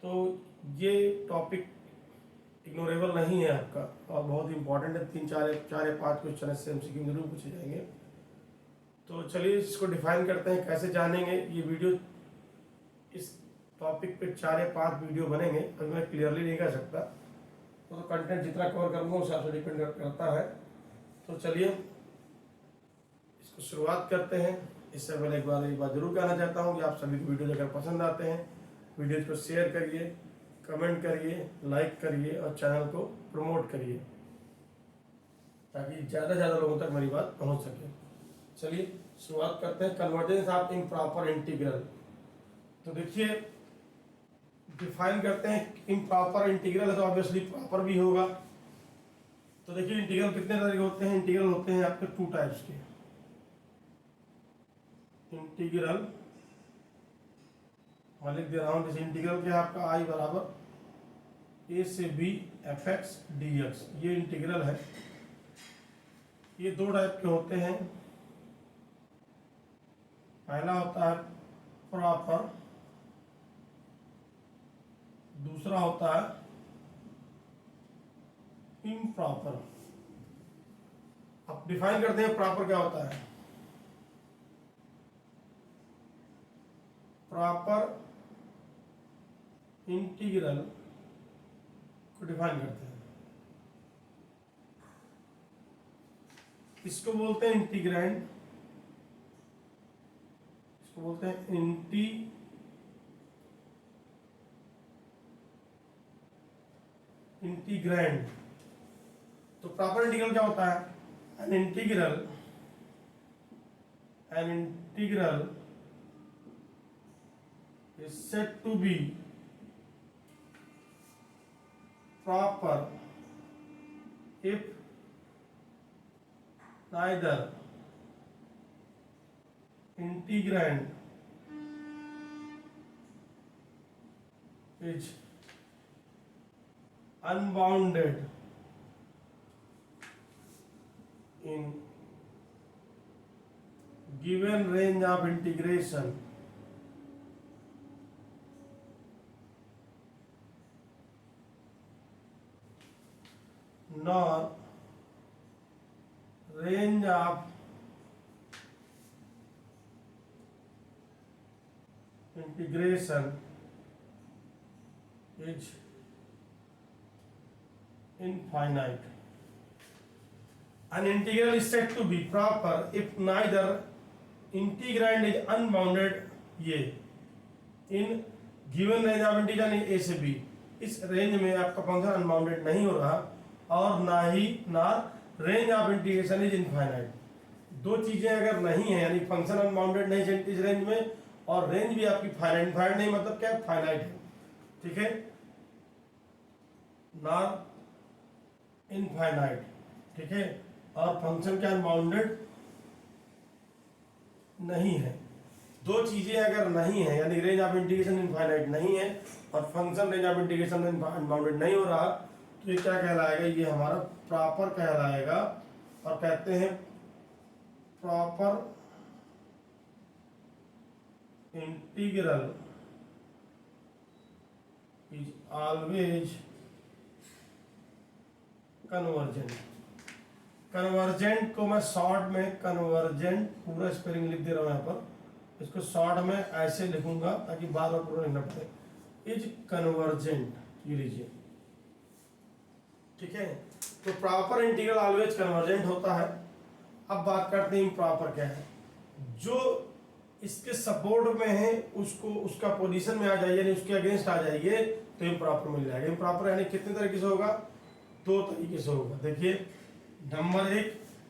तो ये topic ignorable नहीं है आपका और बहुत इंपॉर्टेंट है। 3 4 या 5 क्वेश्चन इससे एमसीक्यू जरूर पूछे जाएंगे। तो चलिए इसको डिफाइन करते हैं, कैसे जानेंगे। ये वीडियो इस टॉपिक पे 4 या 5 वीडियो बनेंगे, अभी मैं क्लियरली नहीं कह सकता, तो कंटेंट जितना कवर करूँगा उस हिसाब से डिपेंड करता है। तो चलिए इसको शुरुआत करते हैं। इससे पहले एक बात जरूर कहना चाहता हूँ कि आप सभी को वीडियो अगर पसंद आते हैं, वीडियो को शेयर करिए, कमेंट करिए, लाइक करिए और चैनल को प्रमोट करिए ताकि ज़्यादा से ज़्यादा लोगों तक मेरी बात पहुँच सके। चलिए शुरुआत करते हैं। Convergence of improper integral. तो देखिए डिफाइन करते हैं। इम्प्रॉपर इंटीग्रल है तो ऑब्वियसली प्रॉपर भी होगा। तो देखिए इंटीग्रल कितने तरह के होते हैं। इंटीग्रल होते हैं आपके 2 टाइप्स के। इंटीग्रल मैं लिख दे रहा हूं, जैसे इंटीग्रल क्या है आपका आई बराबर ए से b f x d x, ये इंटीग्रल है। ये 2 टाइप के होते हैं। पहला होता है प्रॉपर, दूसरा होता है इम्प्रॉपर। अब डिफाइन करते हैं प्रॉपर क्या होता है। प्रॉपर इंटीग्रल को डिफाइन करते हैं, इसको बोलते हैं इंटीग्रैंड, इसको बोलते हैं इंटीग्रैंड। तो प्रॉपर इंटीग्रल क्या होता है। An integral is said to be proper if neither integrand is unbounded in given range of integration nor range of integration is infinite. An integral is said to be proper if neither integrand is unbounded ये in given range of integration a से b, इस range में आपका function unbounded नहीं हो रहा और ना ही range of integration is infinite. 2 चीजें अगर नहीं है, यानी फंक्शन अनबाउंडेड नहीं है इस रेंज में और रेंज भी आपकी फाइनाइट। फाइनाइट नहीं मतलब क्या, फाइनाइट है, ठीक है, नॉट इनफाइनाइट, ठीक है, और फंक्शन क्या अनबाउंडेड नहीं है। 2 चीजें अगर नहीं है, यानी रेंज ऑफ इंटीग्रेशन इनफाइनाइट नहीं है और function range of integration unbounded नहीं हो रहा, तो ये क्या कहलाएगा, ये हमारा प्रॉपर कहलाएगा। और कहते हैं proper integral is always convergent. Convergent को मैं शॉर्ट में कन्वर्जेंट पूरा स्पेलिंग लिख दे रहा हूं यहां पर, इसको शॉर्ट में ऐसे लिखूंगा ताकि बार बार पूरा लिखना पड़े। इज कन्वर्जेंट, ये लीजिए, ठीक है। तो प्रॉपर इंटीग्रल ऑलवेज कन्वर्जेंट होता है। अब बात करते हैं इम्प्रॉपर क्या है। जो इसके सपोर्ट में है उसको उसका पोजीशन में आ जाइए, यानी उसके अगेंस्ट आ जाइए तो इम्प्रॉपर मिल जाएगा। इम्प्रॉपर यानी कितने तरीके से होगा, 2 तरीके से होगा। देखिए number 1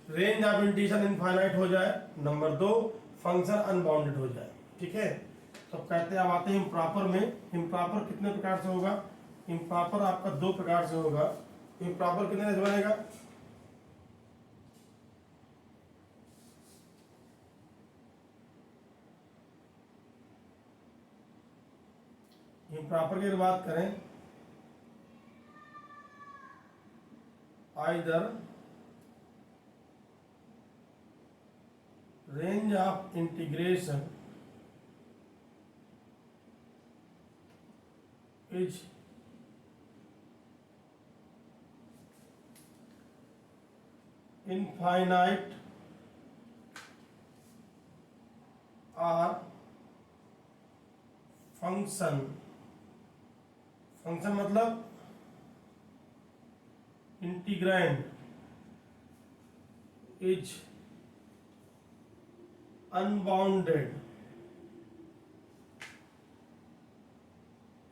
range of integration infinite हो जाए, नंबर 2 फंक्शन अनबाउंडेड हो जाए, ठीक है। तो कहते हैं अब आते हैं इम्प्रॉपर में। इम्प्रॉपर कितने प्रकार से होगा। इम्प्रॉपर आपका 2 प्रकार से होगा। इम्प्रॉपर कितने से बनेगा, इम्प्रॉपर की बात करें, either range of integration is infinite or function, function मतलब integrand is unbounded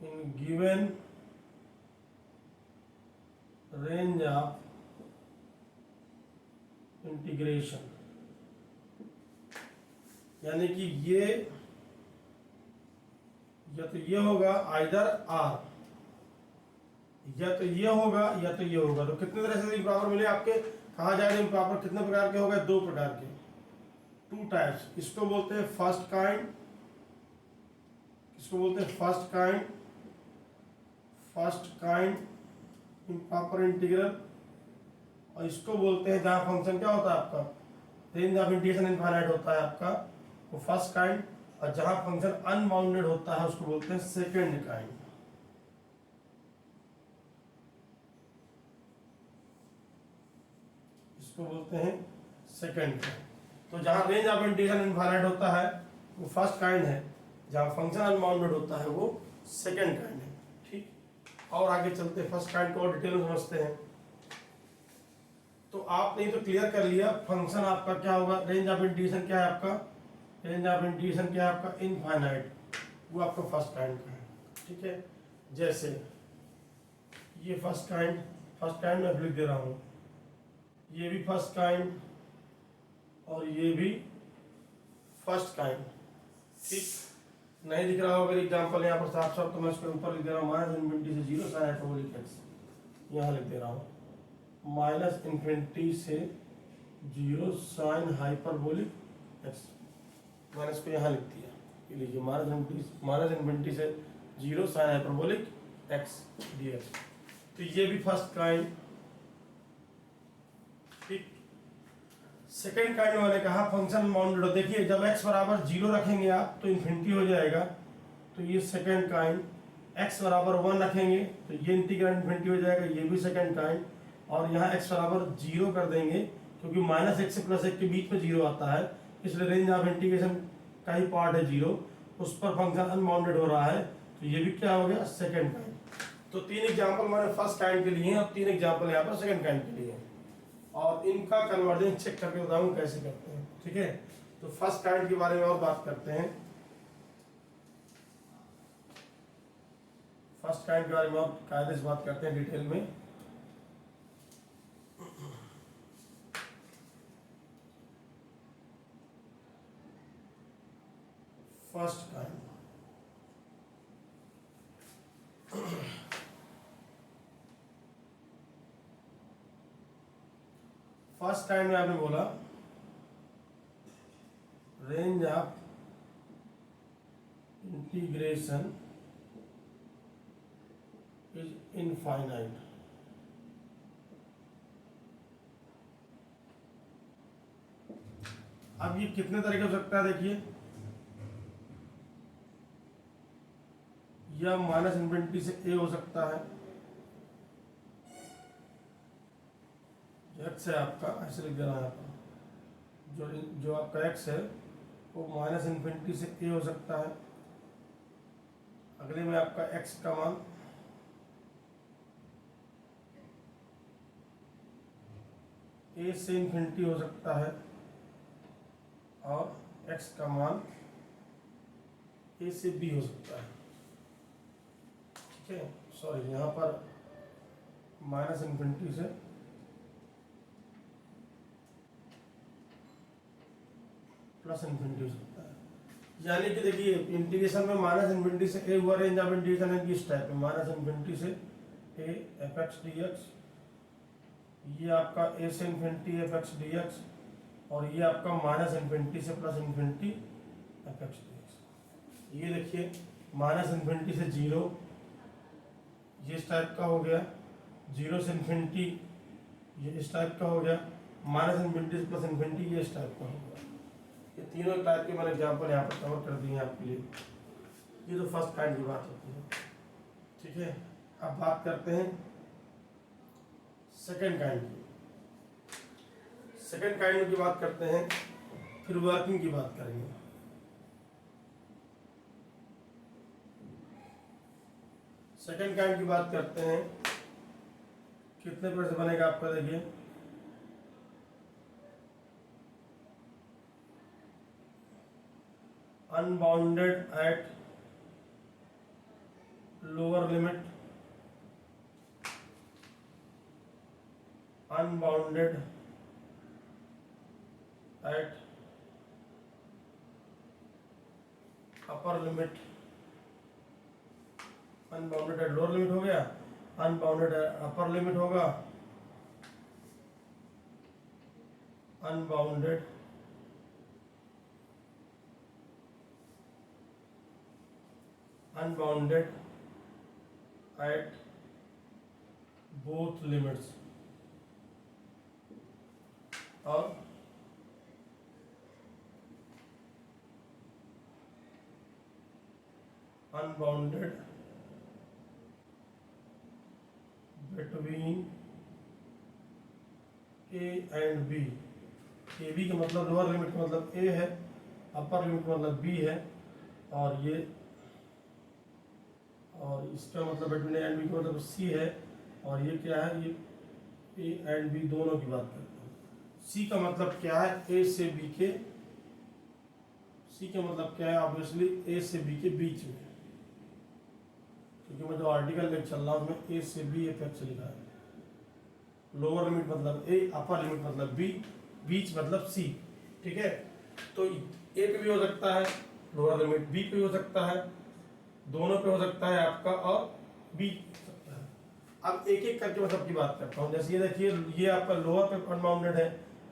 in given range of integration, यानी कि ये या तो ये होगा आइदर आर, या तो ये होगा या तो ये होगा। तो कितने तरह से इम्प्रॉपर मिले आपके, कहा जाए इम्प्रॉपर कितने प्रकार के हो गए, दो प्रकार के, टू टाइप्स। इसको बोलते हैं फर्स्ट काइंड, इसको बोलते हैं फर्स्ट काइंड इम्प्रॉपर इंटीग्रल, और इसको बोलते हैं जहां फंक्शन क्या होता है आपका, रेंज ऑफ इंटीग्रेशन इनफाइनाइट होता है आपका, वो फर्स्ट काइंड, और जहां फंक्शन अनबाउंडेड होता है उसको बोलते हैं सेकेंड काइंड। इसको बोलते हैं सेकेंड काइंड। तो जहां रेंज ऑफ इंटीग्रेशन इनफाइनाइट होता है वो फर्स्ट काइंड है, जहां फंक्शन अनबाउंडेड होता है वो सेकेंड काइंड है। ठीक, और आगे चलते हैं, फर्स्ट काइंड को और डिटेल में समझते हैं। तो आपने तो क्लियर कर लिया, फंक्शन आपका क्या होगा, रेंज ऑफ इंटीग्रेशन क्या है आपका, रेंज ऑफ इंटीग्रेशन क्या है आपका, इनफाइनाइट, वो आपका फर्स्ट काइंड का है। ठीक है, जैसे ये फर्स्ट काइंड मैं लिख दे रहा हूँ, ये भी फर्स्ट काइंड और ये भी फर्स्ट काइंड। ठीक, नहीं दिख रहा होगा एग्जाम्पल यहाँ पर साफ साफ, तो मैं इसके ऊपर लिख दे रहा हूँ माइनस इन्फिनिटी से जीरो साइन हाइपरबोलिक एक्स, यहाँ लिख दे रहा हूँ माइनस इन्फिनिटी से जीरो साइन हाइपरबोलिक एक्स, मैंने इसको यहाँ लिख दिया, ये लीजिए माइनस इन्फिनिटी से zero sine hyperbolic x dx. तो ये भी फर्स्ट काइंड। ठीक, सेकेंड काइंड मैंने कहा फंक्शन बाउंडेड हो, देखिए जब x बराबर जीरो रखेंगे आप तो इन्फिनिटी हो जाएगा, तो ये सेकेंड काइंड। x बराबर 1 रखेंगे तो ये इंटीग्रल इन्फिनिटी हो जाएगा, ये भी सेकेंड काइंड। और यहाँ x बराबर जीरो कर देंगे, क्योंकि माइनस एक से प्लस एक के बीच में जीरो आता है, इसलिए रेंज ऑफ इंटीग्रेशन का ही पार्ट है जीरो, उस पर फंक्शन अनबाउंडेड हो रहा है, तो ये भी क्या हो गया, सेकेंड काइंड। तो 3 एग्जाम्पल मैंने फर्स्ट काइंड के लिए हैं और 3 एग्जाम्पल यहाँ पर सेकेंड काइंड के लिए हैं, और इनका कन्वर्जेंस चेक करके बताऊँ कैसे करते हैं। ठीक है, तो फर्स्ट काइंड के बारे में और बात करते हैं, फर्स्ट काइंड के बारे में और कायदे से बात करते हैं डिटेल में। फर्स्ट काइंड, फर्स्ट काइंड में आपने बोला range of integration is infinite. अब ये कितने तरीके हो सकता है, देखिए या माइनस इन्फिनिटी से ए हो सकता है, एक्स है आपका, ऐसे लिख देना है आपका, जो आपका एक्स है वो माइनस इन्फिनिटी से ए हो सकता है। अगले में आपका एक्स का मान ए से इन्फिनिटी हो सकता है, और एक्स का मान ए से बी हो सकता है। ठीक है, सॉरी यहाँ पर माइनस इन्फिनिटी से प्लस इन्फिनिटी हो सकता है। यानी कि देखिए इंटीग्रेशन में माइनस इन्फिनिटी से ए हुआ, रेंज ऑफ इंटीग्रेशन है किस टाइप में, माइनस इन्फिनिटी से A F x d x, ये आपका ए से infinity F x d x, और ये आपका माइनस इन्फिनिटी से plus infinity F x d x. ये देखिए माइनस इन्फिनिटी से जीरो, ये इस टाइप का हो गया, जीरो से इन्फिनिटी ये इस टाइप का हो गया, माइनस इन्फिनिटी से प्लस इन्फिनिटी ये इस टाइप का हो गया। ये तीनों टाइप के मैंने एग्जाम्पल यहाँ पर कवर कर दिए हैं आपके लिए। ये तो फर्स्ट काइंड की बात होती है। ठीक ठीक है, अब बात करते हैं सेकंड काइंड की। सेकंड काइंड की बात करते हैं, फिर वर्किंग की बात करेंगे। सेकंड काइंड की बात करते हैं, कितने पर से बनेगा आपका, देखिए unbounded at lower limit, unbounded at upper limit, unbounded at lower limit हो गया, अनबाउंडेड एट अपर लिमिट होगा, unbounded unbounded at both limits, और unbounded between A and B. A B का मतलब लोअर लिमिट का मतलब ए है, अपर लिमिट का मतलब बी है, और ये और इसका मतलब बिटवीन ए एंड बी का मतलब सी है, और ये क्या है, ये ए एंड बी दोनों की बात करते हैं। सी का मतलब क्या है, ए से बी के, सी का मतलब क्या है, ऑब्वियसली ए से बी के बीच में, क्योंकि मैं जो आर्टिकल में चल रहा हूँ उसमें ए से बी एपेक्स लिखा है। लोअर लिमिट मतलब ए, अपर लिमिट मतलब बी, बीच मतलब सी। ठीक है, तो ए पे भी हो सकता है लोअर लिमिट, बी पे भी हो सकता है, दोनों पे हो सकता है आपका, और बी हो सकता है। अब एक एक करके मैं सबकी बात करता हूँ। जैसे ये देखिए, ये आपका लोअर पे अनबाउंडेड है,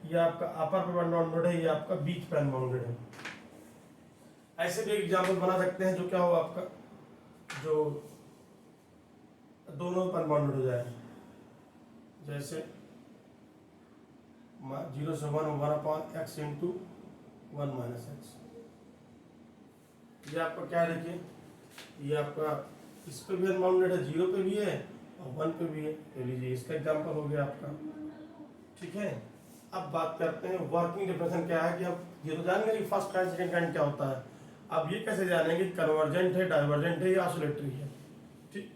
ये आपका अपर पे अनबाउंडेड है, ये आपका बीच पे अनबाउंडेड है। ऐसे भी एग्जाम्पल बना सकते हैं जो क्या हो आपका, जो दोनों पर अनबाउंडेड हो जाए। जैसे 0 से 1/x इंटू 1 माइनस एक्स, ये आपका क्या है, देखिए ये आपका इस पे भी अनबाउंडेड है, 0 पे भी है और 1 पे भी है, तो लीजिए इसका एग्जाम्पल हो गया आपका। ठीक है, अब बात करते हैं वर्किंग डेफिनेशन क्या है, कि हम ये तो जान गए कि फर्स्ट काइंड सेकंड काइंड क्या होता है। अब ये कैसे जानेंगे कन्वर्जेंट है, डाइवर्जेंट है या ऑसिलेटरी है। ठीक,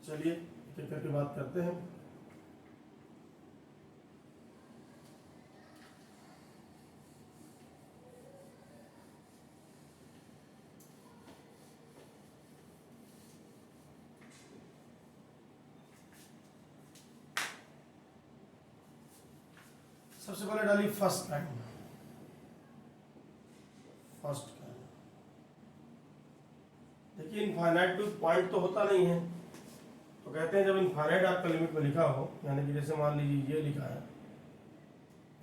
चलिए एक करके बात करते हैं। सबसे पहले डाली फर्स्ट काइंड, फर्स्ट काइंड। देखिए इनफाइनाइट टू पॉइंट तो होता नहीं है, तो कहते हैं जब इनफाइनाइट आपका लिमिट में लिखा हो, यानी कि जैसे मान लीजिए ये लिखा है,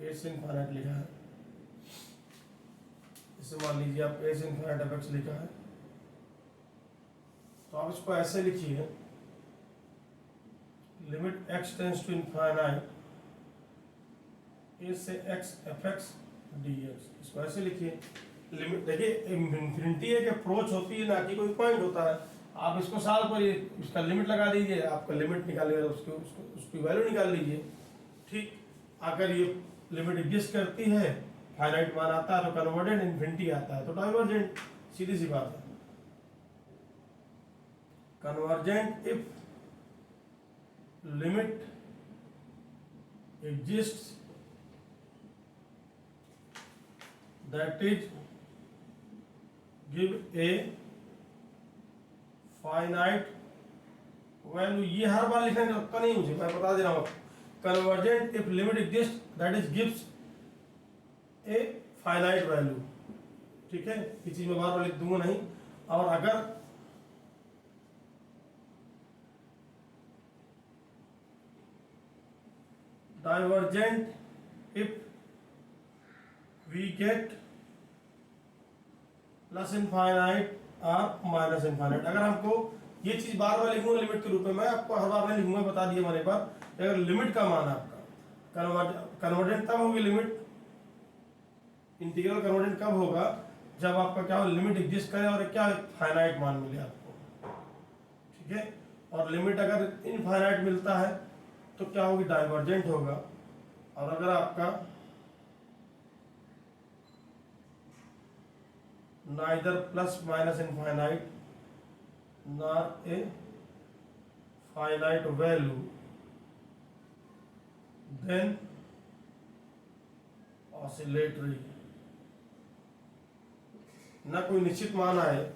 ए से इनफाइनाइट लिखा है, इसे मान लीजिए आप ए से इनफाइनाइट एपेक्स लिखा है, तो आप इसको ऐसे लिखिए, limit x tends to infinite a से x f x d x, इसको ऐसे लिखिए। लिमिट देखिए इन्फिनिटी एक अप्रोच होती है, ना कि कोई पॉइंट होता है। आप इसको सॉल्व करिए, इसका लिमिट लगा दीजिए, आपका लिमिट निकालिएगा, उसकी वैल्यू निकाल लीजिए। ठीक, अगर ये लिमिट एग्जिस्ट करती है, फाइनाइट मान आता है तो कन्वर्जेंट, इन्फिनिटी आता है तो डाइवर्जेंट, सीधी सी बात है। Convergent if limit exist that is give a finite value। ये हर बार लिखने की जरूरत नहीं मुझे, मैं बता दे रहा हूँ। Convergent if limit exist that is gives A finite value. ठीक है, ये चीज मैं बार बार लिख दूंगा नहीं। और अगर divergent if we get plus infinite और माइनस इनफाइनाइट। अगर हमको ये चीज बार बार लिखूंगा लिमिट के रूप में, मैं आपको हर बार नहीं लिखूंगा, बता दिया मैंने बार। अगर लिमिट का मान आपका कन्वर्जेंट तब होगी, लिमिट इंटीग्रल कन्वर्जेंट कब होगा, जब आपका क्या हो, लिमिट एग्जिस्ट करे और क्या फाइनाइट मान मिले आपको। ठीक है, और लिमिट अगर इनफाइनाइट मिलता है तो क्या होगी, डाइवर्जेंट होगा। और अगर आपका neither plus minus infinite nor a finite value then oscillatory, ना कोई निश्चित मान आए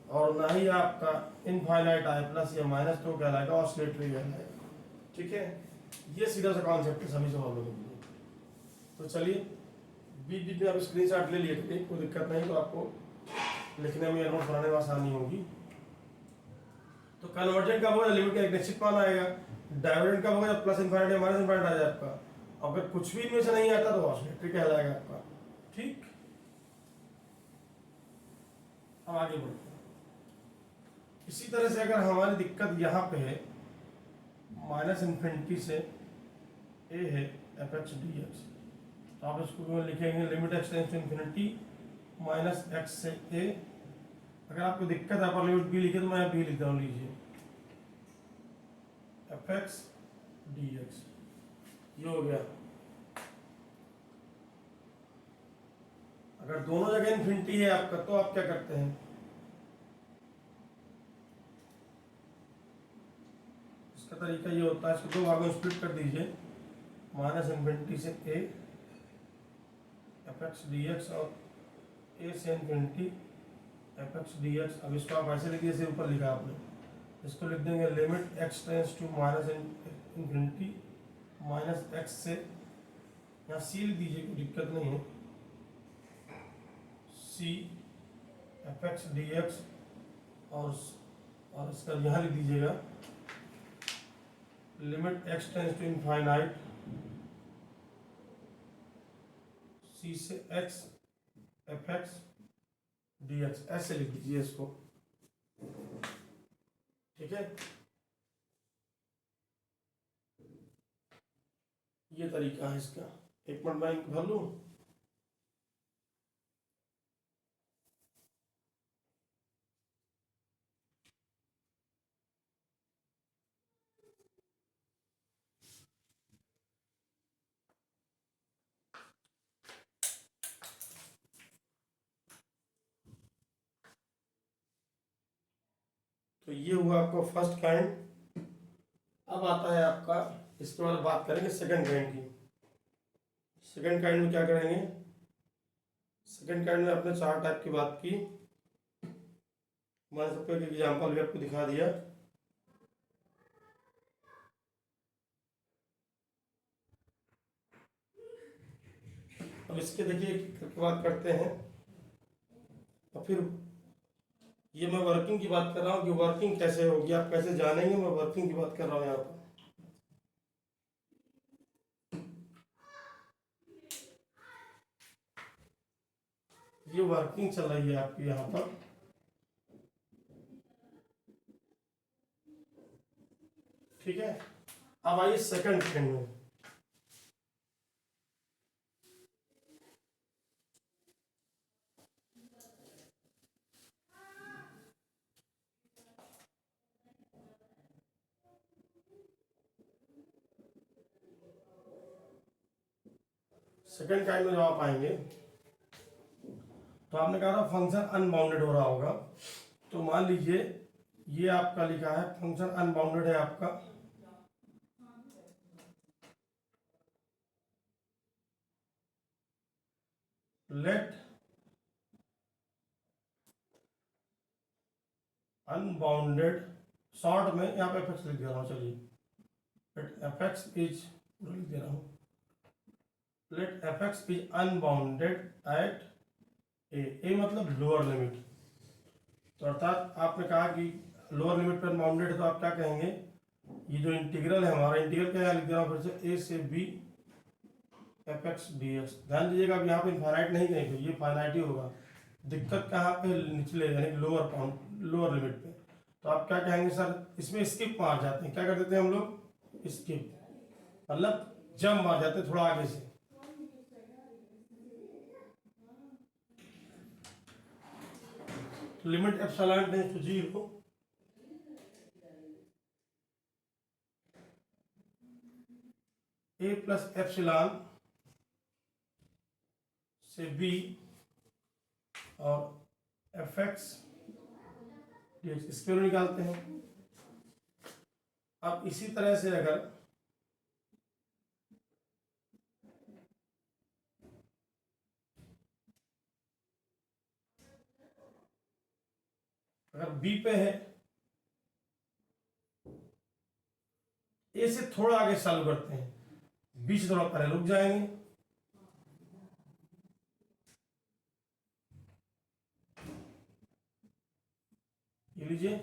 और ना ही आपका इनफाइनाइट आए प्लस या माइनस, तो कहलाएगा ऑसिलेटरी कहलाएगा। ठीक है, ये सीधा सा कॉन्सेप्ट है सभी सवालों के लिए। तो चलिए बीच बीच में आप स्क्रीन शॉट ले लिए थे, कोई दिक्कत नहीं, तो आपको लिखने में या नोट बनाने में आसानी होगी। तो कन्वर्जेंट कब होगा, लिमिट का एक निश्चित मान आएगा। डाइवर्जेंट कब होगा, जब प्लस इनफाइनाइट या माइनस इनफाइनाइट आ जाए आपका। अगर कुछ भी इनमें से नहीं आता तो ऑसिलेटरी कहलाएगा आपका। ठीक, अब आगे बढ़ते हैं। इसी तरह से अगर हमारी दिक्कत यहाँ पे है, माइनस इन्फिनिटी से ए है एफ एक्स डी एक्स, तो आप इसको लिखेंगे limit x tends to infinity minus x से ए। अगर आपको दिक्कत है, आप लिमिट बी लिखे तो मैं बी लिख रहा हूँ, लीजिए एफ एक्स डी एक्स, ये हो गया। अगर दोनों जगह इन्फिनिटी है आपका तो आप क्या करते हैं, इसका तरीका ये होता है, इसको दो भागों में स्प्लिट कर दीजिए, माइनस इन्फिनिटी से A F x d x और ए से infinity F x d x. अब इसको आप ऐसे लिखिए जैसे ऊपर लिखा आपने, इसको लिख देंगे limit x tends to minus infinity minus x से, यहाँ सी लिख दीजिए, कोई दिक्कत नहीं है, C f x d x, और इसका यहाँ लिख दीजिएगा limit x tends to infinite C से x f x d x, ऐसे लिख दीजिए इसको। ठीक है, ये तरीका है इसका। एक मिनट मैं भर लूँ। तो ये हुआ आपका फर्स्ट काइंड। अब आता है आपका, इसके बाद बात करेंगे सेकंड काइंड की। सेकंड काइंड में क्या करेंगे, सेकंड काइंड में आपने चार टाइप की बात की, मैंने सबको एक एग्जाम्पल भी आपको दिखा दिया। अब इसके देखिए बात करते हैं, और फिर ये मैं वर्किंग की बात कर रहा हूँ कि वर्किंग कैसे होगी, आप कैसे जानेंगे, मैं वर्किंग की बात कर रहा हूँ यहाँ पर। ये वर्किंग चल रही है आपकी यहाँ पर। ठीक है, अब आइए सेकंड काइंड में। सेकंड काइंड में जब आप आएंगे तो आपने कहा फंक्शन अनबाउंडेड हो रहा होगा, तो मान लीजिए ये आपका लिखा है फंक्शन अनबाउंडेड है आपका, लेट अनबाउंडेड, शॉर्ट में यहाँ पे एफ लिख दे रहा हूँ, चलिए लेट एफ एक्स इज, लिख दे रहा हूँ let f x is unbounded at a मतलब लोअर लिमिट। तो अर्थात आपने कहा कि लोअर लिमिट पर अनबाउंडेड है, तो आप क्या कहेंगे, ये जो इंटीग्रल है हमारा, इंटीग्रल क्या लिख दे रहा हूँ फिर से, ए से b f x d x. ध्यान दीजिएगा अब यहाँ पे इनफाइनाइट नहीं कहेंगे, ये फाइनाइट ही होगा। दिक्कत कहाँ पे, निचले यानी लोअर लिमिट पे। तो आप क्या कहेंगे, सर इसमें स्किप मार जाते हैं, क्या कर देते हैं हम लोग, स्किप मतलब जंप मार जाते हैं थोड़ा आगे से। Limit epsilon tends to 0 a plus epsilon से बी और एफ एक्स इसके निकालते हैं। अब इसी तरह से अगर बी पे है, ए से थोड़ा आगे चालू करते हैं, बी से थोड़ा पहले रुक जाएंगे, ये लीजिए।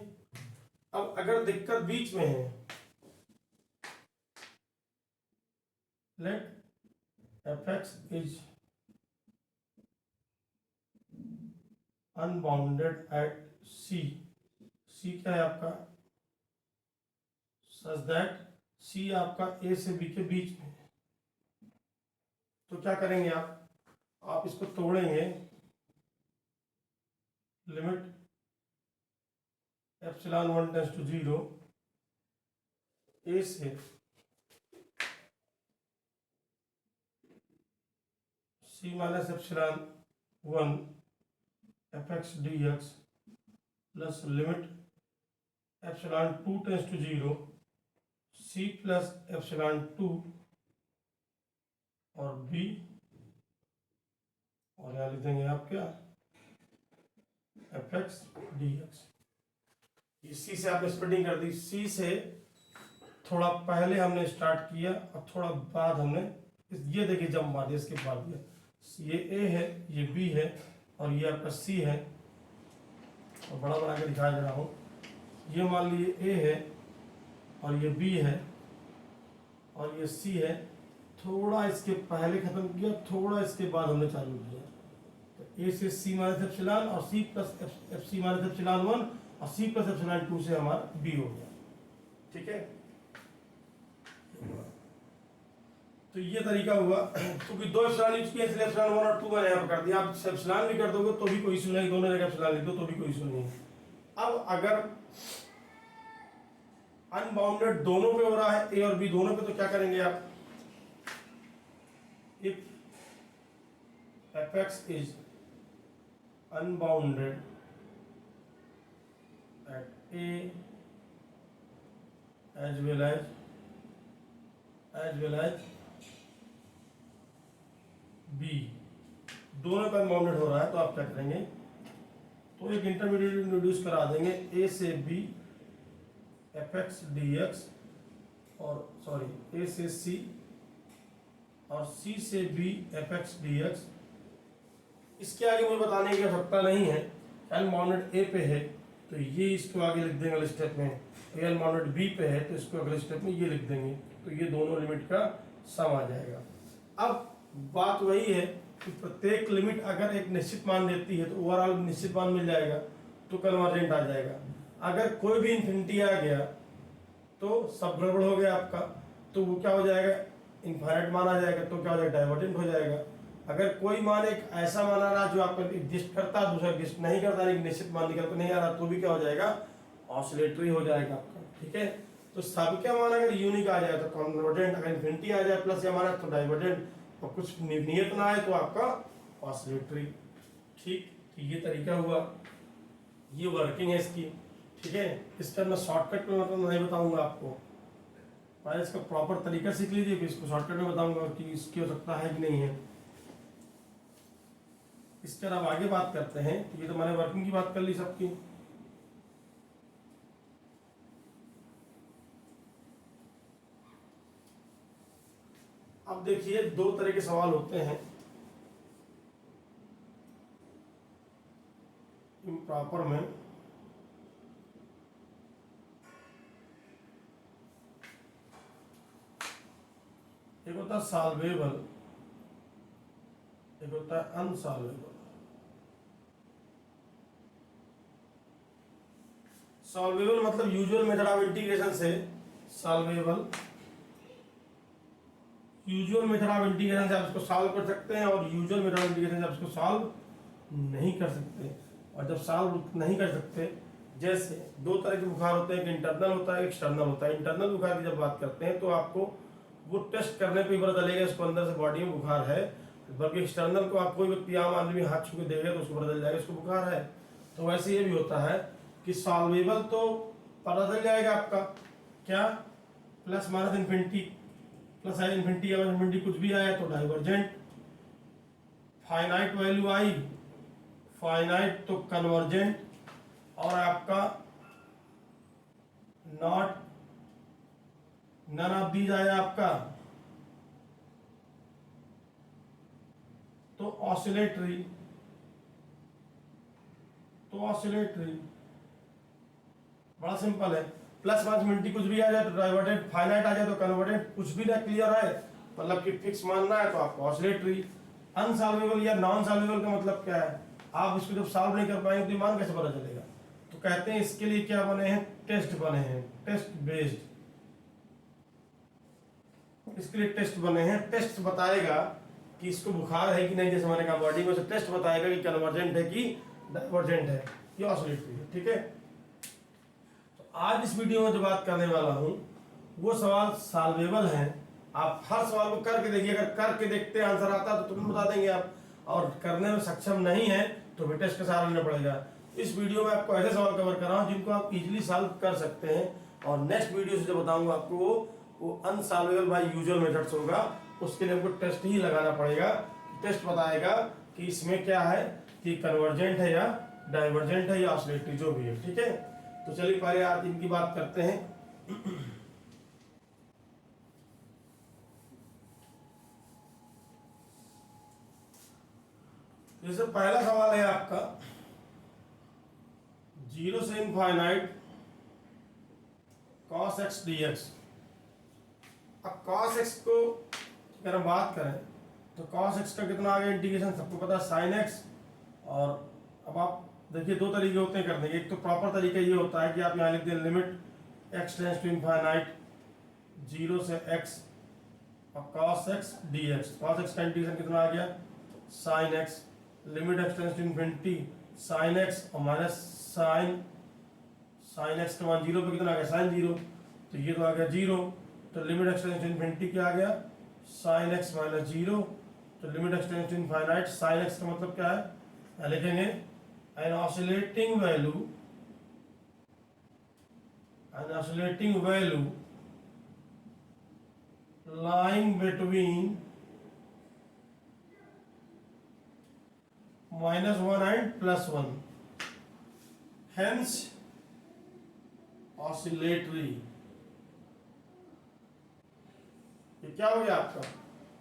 अब अगर दिक्कत बीच में है, let f x is unbounded at C, C क्या है आपका, सच दैट सी आपका ए से बी के बीच में। तो क्या करेंगे आप इसको तोड़ेंगे, limit epsilon 1 tends to 0 a से C minus epsilon 1 f x d x plus limit epsilon 2 tends to 0 C plus epsilon 2 और बी, और यहाँ लिख देंगे आप क्या, f x d x. C से आपने स्प्लिटिंग कर दी, सी से थोड़ा पहले हमने स्टार्ट किया और थोड़ा बाद हमने ये देखिए जब मार दिया, इसके बाद दिया, ये ए है, ये बी है और ये आपका सी है, और बड़ा बना के दिखाया जा रहा हूँ। ये मान लीजिए ए है और ये बी है और ये सी है, थोड़ा इसके पहले खत्म किया, थोड़ा इसके बाद हमने चालू किया। तो ए से सी माइनस एप्सिलॉन और c plus f c minus epsilon 1 और सी प्लस एप्सिलॉन 2 से हमारा बी हो गया। ठीक है, तो ये तरीका हुआ। क्योंकि दो एप्सिलॉन यूज किए इसलिए एप्सिलॉन 1 और 2 मैंने यहाँ पर कर दिया। आप एप्सिलॉन भी कर दोगे तो भी कोई इशू नहीं, दोनों जगह एप्सिलॉन लिख दो तो भी कोई इशू नहीं। अब अगर अनबाउंडेड दोनों पे हो रहा है, ए और बी दोनों पे, तो क्या करेंगे आप, if f x is unbounded at a as well as b, दोनों पे अनबाउंडेड हो रहा है, तो आप क्या करेंगे, तो एक इंटरमीडिएट इंट्रोड्यूस करा देंगे, ए से b f x d x, और सॉरी ए से सी और सी से b f x d x. इसके आगे मुझे बताने की आवश्यकता नहीं है, अनबाउंडेड ए पे है तो ये इसको आगे लिख देंगे अगले स्टेप में, अनबाउंडेड बी पे है तो इसको अगले स्टेप में ये लिख देंगे, तो ये दोनों लिमिट का सम आ जाएगा। अब बात वही है कि प्रत्येक लिमिट अगर एक निश्चित मान देती है तो ओवरऑल निश्चित मान मिल जाएगा, तो कन्वर्जेंट आ जाएगा। अगर कोई भी इन्फिनिटी आ गया तो सब गड़बड़ हो गया आपका, तो वो क्या हो जाएगा, इनफाइनाइट मान आ जाएगा, तो क्या हो जाएगा, डाइवर्जेंट हो जाएगा। अगर कोई मान एक ऐसा मान आ रहा जो आपका एग्जिस्ट करता है, दूसरा एग्जिस्ट नहीं करता, लेकिन निश्चित मान निकल कर नहीं आ रहा, तो भी क्या हो जाएगा, ऑसिलेटरी हो जाएगा आपका। ठीक है, तो सबके मान अगर यूनिक आ जाए तो कन्वर्जेंट, अगर इन्फिनिटी आ जाए प्लस या माना तो डाइवर्जेंट, और कुछ नियत ना आए तो आपका ऑसिलेटरी। ठीक, तो ये तरीका हुआ, ये वर्किंग है इसकी। ठीक है, इसका मैं शॉर्टकट में मतलब नहीं बताऊंगा आपको, पहले इसका प्रॉपर तरीका सीख लीजिए, फिर इसको शॉर्टकट में बताऊंगा कि इसकी हो सकता है कि नहीं है। इसके अब आगे बात करते हैं, ये तो मैंने वर्किंग की बात कर ली सबकी। अब देखिए दो तरह के सवाल होते हैं, इम्प्रॉपर में। एक होता है सॉल्वेबल, एक होता है अनसॉल्वेबल। सॉल्वेबल मतलब यूजुअल मेथड ऑफ इंटीग्रेशन से solvable, usual method of integration से आप इसको सॉल्व कर सकते हैं, और यूजुअल मेथड ऑफ इंटीग्रेशन से आप इसको सॉल्व नहीं कर सकते। और जब सॉल्व नहीं कर सकते, जैसे दो तरह के बुखार होते हैं, एक इंटरनल होता है, एक एक्सटर्नल होता है। इंटरनल बुखार की जब बात करते हैं तो आपको वो टेस्ट करने पे ही पता चलेगा इसको अंदर से बॉडी में बुखार है, बल्कि एक्सटर्नल को आप कोई व्यक्ति आम आदमी हाथ छू के देखेगा तो उसको पता चल जाएगा इसको बुखार है। तो वैसे ये भी होता है कि सॉल्वेबल तो पता चल जाएगा आपका क्या, प्लस माइनस इन्फिनिटी, प्लस आई इन्फिनिटी या इन्फिनिटी कुछ भी आया तो डाइवर्जेंट, फाइनाइट वैल्यू आई फाइनाइट तो कन्वर्जेंट, और आपका नॉट नन ऑफ दीज आया आपका तो ऑसिलेटरी, तो ऑसिलेटरी बड़ा सिंपल है। प्लस माइनस इन्फिनिटी कुछ भी आ जाए तो डाइवर्जेंट, फाइनाइट आ जाए तो कन्वर्जेंट, कुछ भी ना क्लियर है मतलब कि फिक्स मानना है तो आपको ऑसिलेटरी। अनसॉल्वेबल या नॉन सॉल्वेबल का मतलब क्या है, आप इसको जब सॉल्व नहीं कर पाएंगे तो मान कैसे पता चलेगा। तो कहते हैं इसके लिए क्या बने हैं, टेस्ट बने हैं, टेस्ट बेस्ड, इसके लिए टेस्ट बने हैं। टेस्ट बताएगा कि इसको बुखार है कि नहीं, जैसे मैंने कहा बॉडी में से टेस्ट बताएगा कि कन्वर्जेंट है कि डाइवर्जेंट है कि ऑसिलेटरी है। ठीक है, तो आज इस वीडियो में जो बात करने वाला हूं वो सवाल सॉल्वेबल हैं। आप हर सवाल को करके देखिए, अगर करके देखते हैं आंसर आता तो तुरंत बता देंगे आप, और करने में सक्षम नहीं है तो फिर टेस्ट का सहारा लेना पड़ेगा। इस वीडियो में आपको ऐसे सवाल कवर कर रहा हूँ जिनको आप इजीली सॉल्व कर सकते हैं, और नेक्स्ट वीडियो से जो बताऊंगा आपको वो अनसॉल्वेबल बाय यूजुअल मेथड्स होगा। उसके लिए हमको टेस्ट ही लगाना पड़ेगा। टेस्ट बताएगा कि इसमें क्या है, कि कन्वर्जेंट है या डाइवर्जेंट है या ऑसिलेटरी जो भी है। ठीक है, तो चलिए पहले आप इनकी बात करते हैं। जैसे पहला सवाल है आपका, 0 से इनफाइनाइट cos x dx। अब cos x को अगर हम बात करें तो cos x का कितना आ गया इंटीग्रेशन, सबको पता है sin x। और अब आप देखिए दो तरीके होते हैं करने के, एक तो प्रॉपर तरीका ये होता है कि आप यहाँ लिख दें limit x tends to infinite 0 से x और cos x dx। cos x का इंटीग्रेशन कितना आ गया sin x, limit x tends to infinity sin x और माइनस sin x के मान 0 पे कितना आ गया sin 0, तो ये तो आ गया 0। तो limit x tends to infinity क्या आ गया sin x माइनस 0। तो limit x tends to infinite sin x का मतलब क्या है, यहाँ लिखेंगे an oscillating value lying between -1 and +1, hence oscillatory। ये क्या हो गया आपका,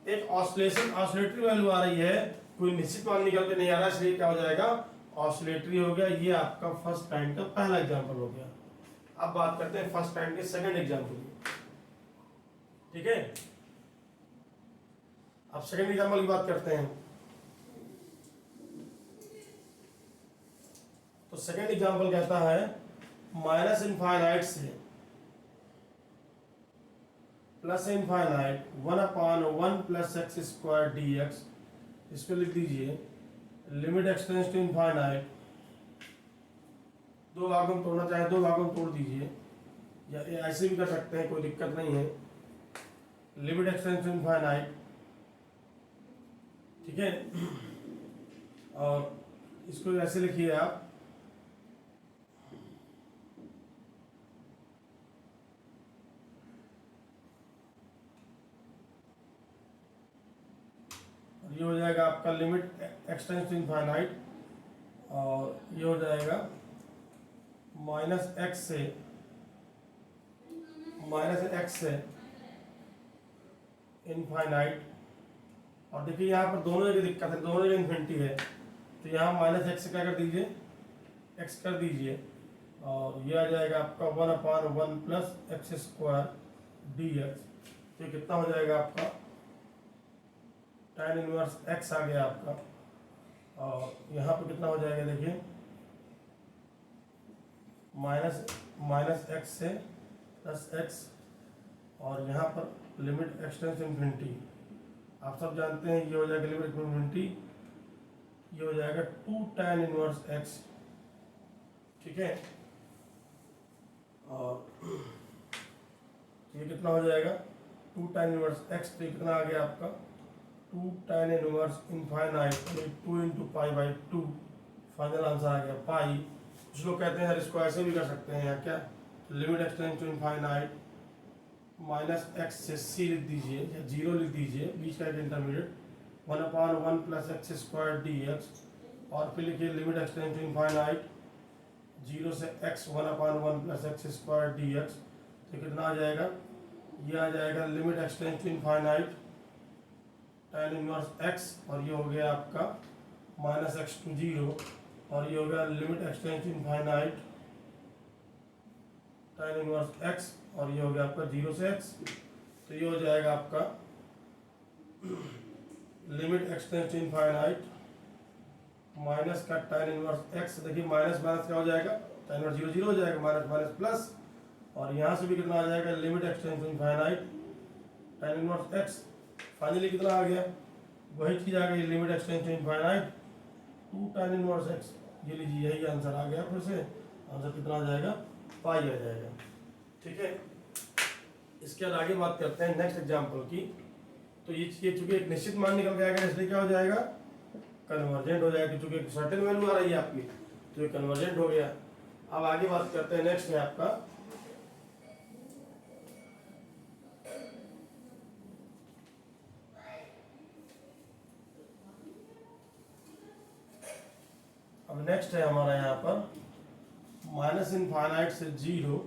एक ऑसिलेटरी वैल्यू आ रही है, कोई निश्चित मान निकल के नहीं आ रहा, इसलिए क्या हो जाएगा ऑसिलेटरी हो गया। ये आपका फर्स्ट टाइम का पहला एग्जांपल हो गया। अब बात करते हैं फर्स्ट टाइम के सेकंड एग्जांपल की। ठीक है, अब सेकंड एग्जांपल की बात करते हैं। तो सेकंड एग्जांपल कहता है माइनस इनफाइनाइट से प्लस इनफाइनाइट 1/1 + x² dx। इसको लिख दीजिए limit x tends to infinite, दो भागों में तोड़ना चाहे दो भागों में तोड़ दीजिए, या ऐसे भी कर सकते हैं, कोई दिक्कत नहीं है। Limit x tends to infinite, ठीक है, और इसको ऐसे लिखिए आप ये हो जाएगा आपका limit x tends to infinite, और ये हो जाएगा -x से इनफाइनाइट। और देखिए यहाँ पर दोनों जगह दिक्कत है, दोनों जगह इन्फिनिटी है, तो यहाँ -x से क्या कर दीजिए x कर दीजिए, और ये आ जाएगा आपका 1/1 + x² dx। तो कितना हो जाएगा आपका tan इनवर्स x आ गया आपका, और यहाँ पर कितना हो जाएगा देखिए -x से +x, और यहाँ पर limit x tends to infinity. आप सब जानते हैं ये हो जाएगा लिमिट इनफिनिटी, ये हो जाएगा 2 tan इनवर्स x। ठीक है, और ये कितना हो जाएगा टू tan इनवर्स एक्स, तो कितना आ गया आपका two tan inverse infinite 2 × π/2, final answer आ गया पाई। कुछ लोग कहते हैं यार इसको ऐसे भी कर सकते हैं, या क्या limit extend to infinite minus x से सी लिख दीजिए या जीरो लिख दीजिए, बीच का एक इंटरमीडिएट 1/1 + x² dx, और फिर लिखिए limit extend to infinite zero से x 1/1 + x² dx, तो कितना आ जाएगा, ये आ जाएगा limit extend to infinite tan inverse x, और ये हो गया आपका -x to 0, और ये हो गया limit extend to infinite tan inverse x, और ये हो गया आपका 0 से x, तो ये हो जाएगा आपका limit extend to infinite minus का tan इनवर्स x, देखिए माइनस माइनस क्या हो जाएगा, tan इनवर्स 0 0 हो जाएगा, माइनस माइनस प्लस, और यहाँ से भी कितना आ जाएगा limit extend to infinite tan inverse x, finally कितना आ गया, वही चीज़ आ गई limit extend to infinite 2 tan inverse x, ये लीजिए यही आंसर आ गया, फिर से आंसर कितना आ जाएगा, पाई आ जाएगा। ठीक है, इसके बाद आगे बात करते हैं नेक्स्ट एग्जांपल की। तो ये चूंकि एक निश्चित मान निकल के आएगा, इसलिए क्या हो जाएगा, कन्वर्जेंट हो जाएगा, चूंकि एक सर्टेन वैल्यू आ रही है आपकी, तो ये कन्वर्जेंट हो गया। अब आगे बात करते हैं, नेक्स्ट है आपका अब नेक्स्ट है हमारा यहाँ पर माइनस इनफाइनाइट से 0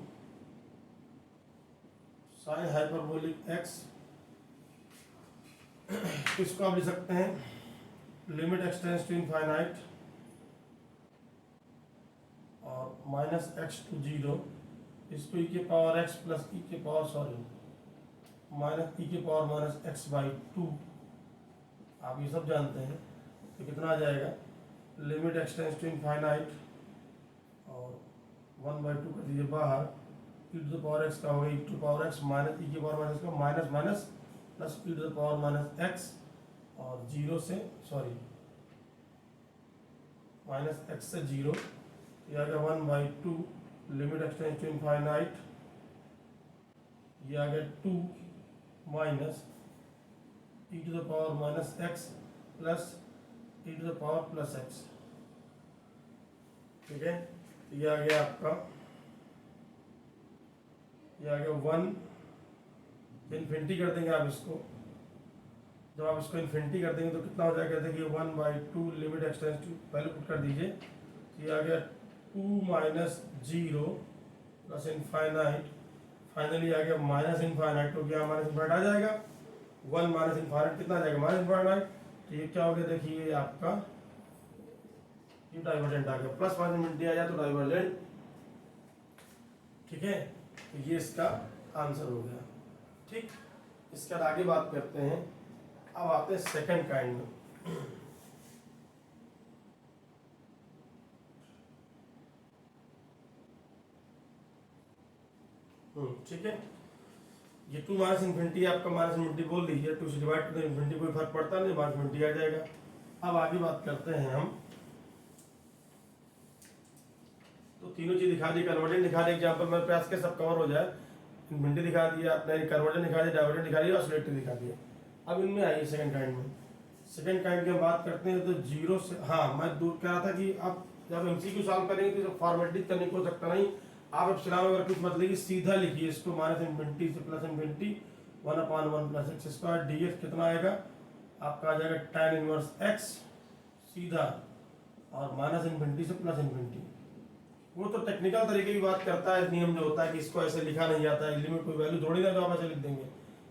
साइन हाइपरबोलिक x, इसको आप लिख सकते हैं लिमिट एक्सटेंड्स टू इनफाइनाइट और -x to 0, इसको e के पावर x प्लस e के पावर माइनस e के पावर -x/2, आप ये सब जानते हैं, तो कितना आ जाएगा लिमिट एक्सटेंड्स टू इनफाइनाइट और 1/2 कर दीजिए बाहर, e to the power x का होगा e to the power x minus e की पावर माइनस का minus minus plus e to the power -x, और 0 से -x से 0, ये आ गया 1/2 लिमिट एक्सटेंड टू इनफाइनाइट, ये आ गया 2 minus e to the power -x plus e to the power +x। ठीक है, तो ये आ गया आपका, ये आ गया 1 इन्फिनिटी कर देंगे आप इसको, जब आप इसको इन्फिनिटी कर देंगे तो कितना हो जाएगा, देखिए 1/2 लिमिट एक्सटेंस टू, पहले पुट कर दीजिए, ये आ गया 2 - 0 प्लस इनफाइनाइट, फाइनली आ गया माइनस इनफाइनाइट, तो क्या माइनस इनफाइनाइट आ जाएगा, 1 माइनस इनफाइनाइट कितना आ जाएगा, माइनस इनफाइनाइट, तो ये क्या हो गया, देखिए आपका ये डाइवर्जेंट आ गया, प्लस माइनस इनफिनिटी आ जाए तो डाइवर्जेंट। ठीक है, तो ये इसका आंसर हो गया। ठीक, इसके बाद आगे बात करते हैं, अब आते हैं सेकंड काइंड में। ठीक है, ये 2 माइनस इन्फिनिटी आपका माइनस इन्फिनिटी बोल दीजिए, 2 से डिवाइड कर इन्फिनिटी कोई फर्क पड़ता नहीं, माइनस इन्फिनिटी आ जाएगा। अब आगे बात करते हैं हम, तो तीनों चीज दिखा दी, कन्वर्जन दिखा दी, एग्जाम्पल में प्रयास के सब कवर हो जाए, इन्फिनिटी दिखा दिया आपने, कन्वर्जन दिखा दिया, डाइवर्जन दिखा दिया, ऑसिलेटर दिखा दिया। अब इनमें आइए सेकंड काइंड में। सेकंड काइंड की हम बात करते हैं, तो 0 से, हाँ मैं दूर कह रहा था कि अब जब एमसीक्यू सॉल्व करेंगे तो फॉर्मेलिटी करने को हो सकता नहीं, आप एप्सिलॉन वगैरह कुछ मत लिखिए, सीधा लिखिए इसको, माइनस इन्फिनिटी से प्लस इन्फिनिटी 1/1 + x² dx, कितना आएगा आपका, आ जाएगा tan इनवर्स x सीधा, और माइनस इन्फिनिटी से प्लस इन्फिनिटी। वो तो टेक्निकल तरीके की बात करता है, नियम जो होता है कि इसको ऐसे लिखा नहीं जाता है, लिमिट कोई वैल्यू थोड़ी ना तो आप ऐसे लिख देंगे,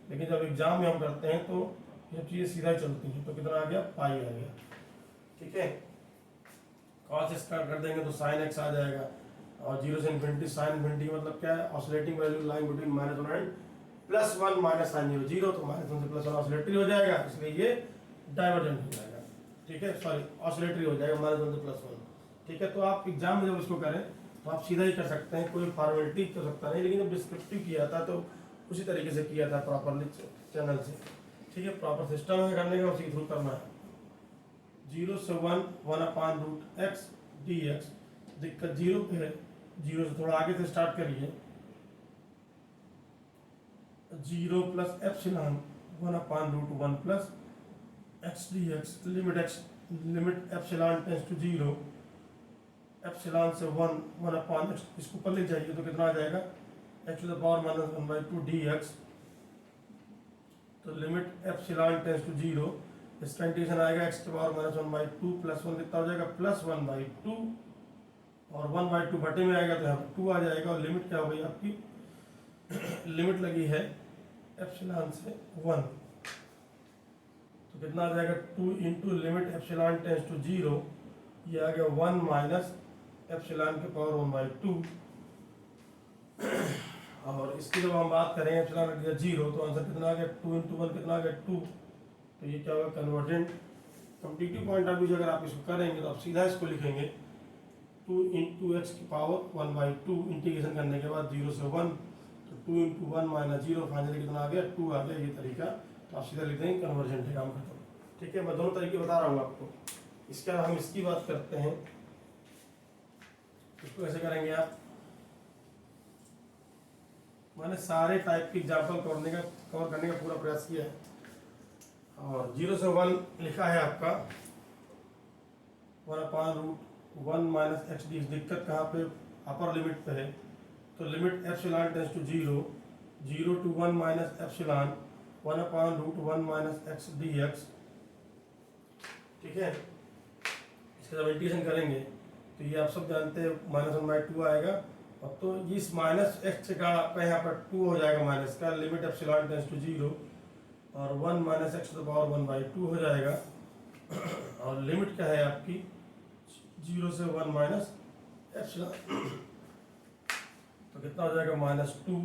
लेकिन जब एग्जाम में हम करते हैं तो ये चीज़ें सीधा ही चलती हैं। तो कितना आ गया, पाई आ गया। ठीक है, कॉस स्क्वायर कर देंगे तो sin x आ जाएगा, और 0 से इन्फिनिटी sin इन्फिनिटी मतलब क्या है, oscillating value line between -1 and +1 minus sin 0 0, तो -1 से +1 ऑसिलेटरी हो जाएगा, इसलिए ये डाइवर्जेंट हो जाएगा। ठीक है, सॉरी ऑसिलेटरी हो जाएगा -1 से +1। ठीक है, तो आप एग्जाम में जब इसको करें तो आप सीधा ही कर सकते हैं, कोई फॉर्मेलिटी कर सकता नहीं, लेकिन जब डिस्क्रिप्टिव किया था तो उसी तरीके से किया था प्रॉपरली चैनल से। ठीक है, प्रॉपर सिस्टम है करने का, उसी थ्रू करना है। 0 से 1 1/√x dx, दिक्कत 0 पे है, 0 से थोड़ा आगे से स्टार्ट करिए, zero plus epsilon 1/√1 plus x d x limit epsilon tends to zero, epsilon से 1/x, इसको ऊपर लिख जाइए तो कितना आ जाएगा x⁻⁻1/2 dx। तो limit epsilon tends to zero, इसका इंटीग्रेशन आएगा x⁻⁻1/2 प्लस 1 कितना हो जाएगा +1/2, और 1/2 बटे में आएगा तो यहाँ पर 2 आ जाएगा। और लिमिट क्या हो गई आपकी लिमिट लगी है एप्सिलॉन से 1, तो कितना आ जाएगा 2 into limit epsilon tends to zero, ये आ गया 1 माइनस एप्सिलॉन के पावर 1/2। और इसकी जब हम बात करें एप्सिलॉन रख दिया 0 तो आंसर कितना आ गया 2 इंटू 1 कितना आ गया 2। तो ये क्या होगा convergent. Competitive point of view से अगर आप इसको करेंगे तो आप सीधा इसको लिखेंगे 2 इंटू एक्स की पावर 1/2 इंटीग्रेशन करने के बाद 0 से 1, तो 2 इंटू 1 माइनस 0 फाइनली कितना आ गया 2 आ गया। ये तरीका तो आप सीधा लिख देंगे कन्वर्जेंट है, काम खत्म। ठीक है, मैं दोनों तरीके बता रहा हूँ आपको। इसके बाद हम इसकी बात करते हैं, इसको कैसे करेंगे आप। मैंने सारे टाइप के एग्जाम्पल कवर करने का पूरा प्रयास किया है। और 0 से 1 लिखा है आपका 1/√1 माइनस एक्स डी। दिक्कत कहाँ पे, अपर लिमिट पे है। तो limit epsilon tends to 0 to 1 minus epsilon 1/√1 minus x d x. ठीक है, इसका जब इंटीग्रेशन करेंगे तो ये आप सब जानते हैं -1/2 आएगा। और तो इस माइनस एक्स का आपका यहाँ पर 2 हो जाएगा माइनस का, लिमिट एप्सिलॉन टेंस टू 0, और 1 minus x to the power 1/2 हो जाएगा। और लिमिट क्या है आपकी 0 से 1 माइनस एप्सिलॉन, तो कितना हो जाएगा -2।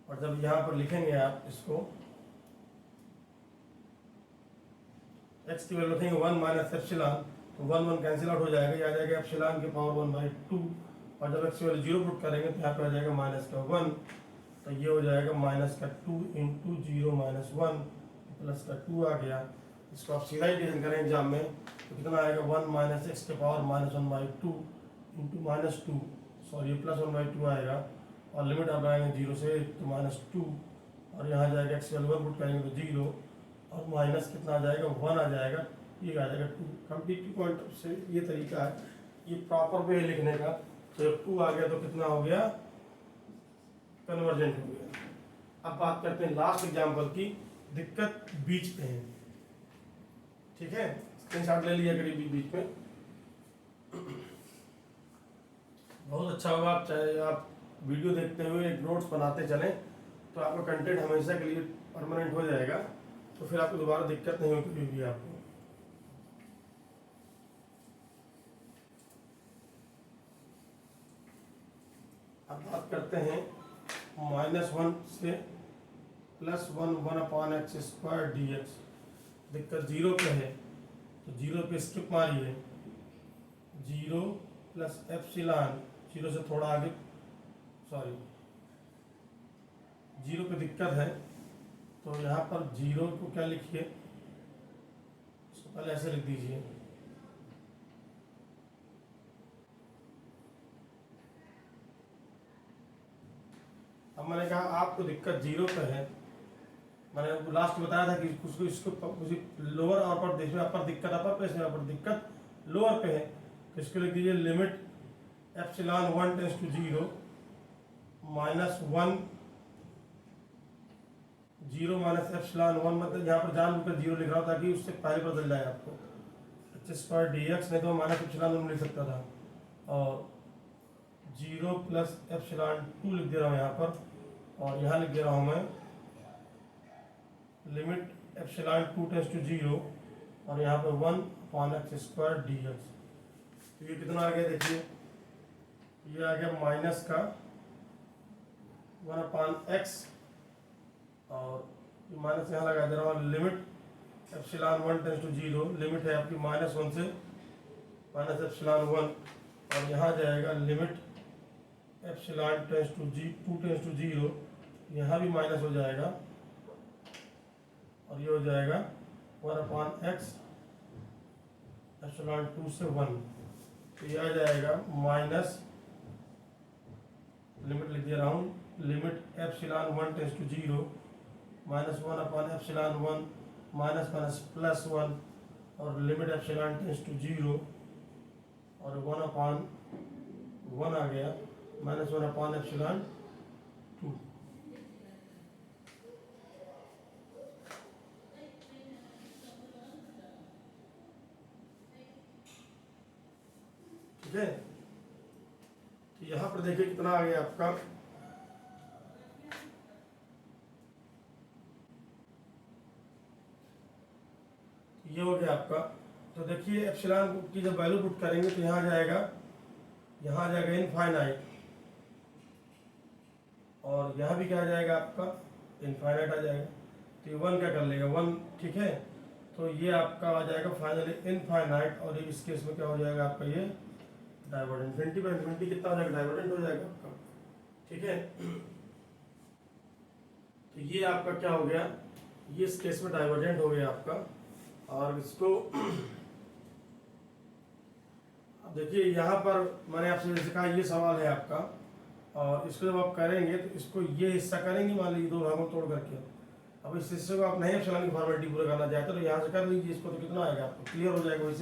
और जब यहाँ पर लिखेंगे आप इसको एक्स की वैल्यू रखेंगे 1 माइनस एप्सिलॉन, तो 1 कैंसिल आउट हो जाएगा, ये आ जाएगा एप्सिलॉन के पावर 1/2। और जब एक्स की वैल्यू 0 पुट करेंगे तो यहाँ पर आ जाएगा -1, तो ये हो जाएगा -2 इंटू 0 माइनस 1 प्लस का 2 आ गया। इसको आप सीधा इंटीग्रेशन करें एग्जाम में तो कितना आएगा 1 माइनस एक्स के पावर -1/2 इंटू -2, सॉरी +1/2 आएगा। और लिमिट आप लगाएंगे 0 से तो -2, और यहाँ जाएगा एक्स वैल्यू 1 पुट करेंगे तो 0, और माइनस कितना आ जाएगा 1 आ जाएगा, ये आ जाएगा 2। कम्पिटिटिव पॉइंट से ये तरीका है, ये प्रॉपर वे लिखने का। तो जब 2 आ गया तो कितना हो गया कन्वर्जेंट हो गया। अब बात करते हैं लास्ट एग्जाम्पल की। दिक्कत बीच पे है, ठीक है, स्क्रीनशॉट ले लिया करीब बीच में। बहुत अच्छा होगा आप चाहे आप वीडियो देखते हुए एक नोट्स बनाते चलें, तो आपका कंटेंट हमेशा के लिए परमानेंट हो जाएगा, तो फिर आपको दोबारा दिक्कत नहीं होगी आपको। अब बात करते हैं -1 से +1 1/x² dx। दिक्कत 0 पे है तो 0 पे स्किप मारिए, 0 प्लस एप्सिलॉन, 0 से थोड़ा आगे, सॉरी 0 पे दिक्कत है तो यहाँ पर 0 को क्या लिखिए, इसको पहले ऐसे लिख दीजिए, अब मैंने कहा आपको दिक्कत 0 पे है। मैंने आपको लास्ट बताया था कि उसको इसको लोअर और अपर देश में अपर दिक्कत अपर पे, इसमें अपर दिक्कत लोअर पे है। तो इसको लिख दीजिए limit epsilon 1 tends to 0 -1 0 minus epsilon 1, मतलब यहाँ पर जानबूझकर 0 लिख रहा था ताकि उससे पहले बदल जाए आपको x² dx, नहीं तो माइनस एप्सिलॉन 1 लिख सकता था। और 0 प्लस एप्सिलॉन 2 लिख दे रहा हूँ यहाँ पर, और यहाँ लिख दे रहा हूँ मैं लिमिट एप्सिलॉन 2 टेंस टू 0, और यहाँ पर 1/x² dx। तो ये कितना आ गया देखिए, ये आ गया माइनस का 1/x, और माइनस यहाँ लगा दे रहा हूँ limit epsilon 1 tends to 0, limit है आपकी -1 से माइनस एप्सिलॉन 1, और यहाँ जाएगा लिमिट एप्सिलॉन 2 टेंस टू 0, यहाँ भी माइनस हो जाएगा, और ये हो जाएगा 1/x एप्सिलॉन 2 से 1। तो ये आ जाएगा माइनस, लिमिट लिख दे रहा हूँ limit epsilon 1 tends to 0 -1 upon epsilon 1 minus minus plus 1 और लिमिट एप्सिलॉन टेंस टू 0 और 1 अपॉन 1 आ गया -1 अपॉन एप्सिलॉन 2। ठीक है, तो यहाँ पर देखिए कितना आ गया आपका, ये हो गया आपका। तो देखिए एप्सिलॉन की जब वैल्यू पुट करेंगे तो यहाँ जाएगा इनफाइनाइट, और यहाँ भी क्या आ जाएगा आपका इनफाइनाइट आ जाएगा। तो ये 1 क्या कर लेगा 1, ठीक है। तो ये आपका आ जाएगा फाइनली इनफाइनाइट, और इस केस में क्या हो जाएगा आपका ये डाइवर्जेंट, इन्फिनिटी बाई इन्फिनिटी कितना हो जाएगा डाइवर्जेंट हो जाएगा आपका। ठीक है, तो ये आपका क्या हो गया, ये इस केस में डाइवर्जेंट हो गया आपका। और इसको अब देखिए यहाँ पर मैंने आपसे जैसे कहा ये सवाल है आपका, और इसको जब आप करेंगे तो इसको ये हिस्सा करेंगे मान लीजिए 2 भागों में तोड़ करके। अब इस हिस्से को आप नहीं एप्सिलॉन की फॉर्मेलिटी पूरा करना चाहते तो यहाँ से कर लीजिए इसको, तो कितना आएगा आपको क्लियर हो जाएगा वैसे।